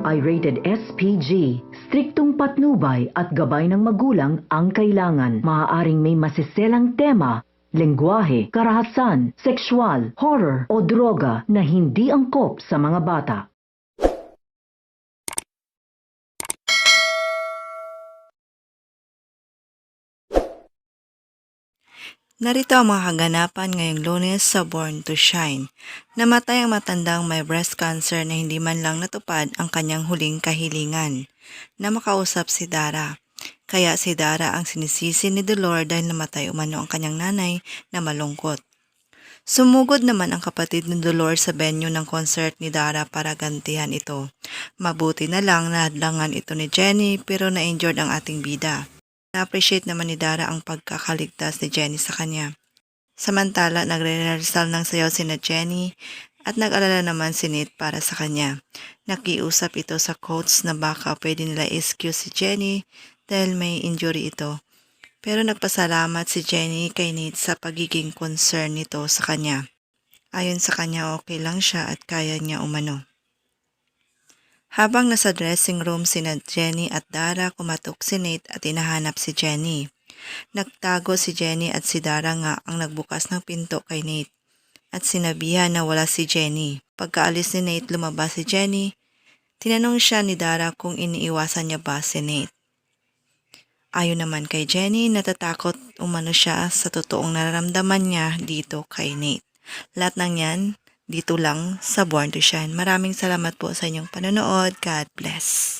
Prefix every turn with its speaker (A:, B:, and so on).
A: ay rated SPG. Striktong patnubay at gabay ng magulang ang kailangan. Maaaring may masiselang tema, lengguwahe, karahasan, sexual, horror o droga na hindi angkop sa mga bata.
B: Narito ang mga kaganapan ngayong Lunes sa Born to Shine. Namatay ang matandang may breast cancer na hindi man lang natupad ang kanyang huling kahilingan, na makausap si Dara. Kaya si Dara ang sinisisi ni Dolor dahil namatay umano ang kanyang nanay na malungkot. Sumugod naman ang kapatid ni Dolor sa venue ng concert ni Dara para gantihan ito. Mabuti na lang na hadlangan ito ni Jenny pero na-injured ang ating bida. Na-appreciate naman ni Dara ang pagkakaligtas ni Jenny sa kanya. Samantala, nagre-rehearsal ng sayaw sina Jenny at nag-alala naman si Nate para sa kanya. Nakiusap ito sa coach na baka pwede nila excuse si Jenny dahil may injury ito. Pero nagpasalamat si Jenny kay Nate sa pagiging concern nito sa kanya. Ayon sa kanya, okay lang siya at kaya niya umano. Habang nasa dressing room sina Jenny at Dara, kumatok si Nate at hinahanap si Jenny. Nagtago si Jenny at si Dara nga ang nagbukas ng pinto kay Nate at sinabihan na wala si Jenny. Pagkaalis ni Nate, lumabas si Jenny. Tinanong siya ni Dara kung iniiwasan niya ba si Nate. Ayon naman kay Jenny, natatakot umano siya sa totoong nararamdaman niya dito kay Nate. Lahat ng yan dito lang sa Born to Shine. Maraming salamat po sa inyong panonood. God bless.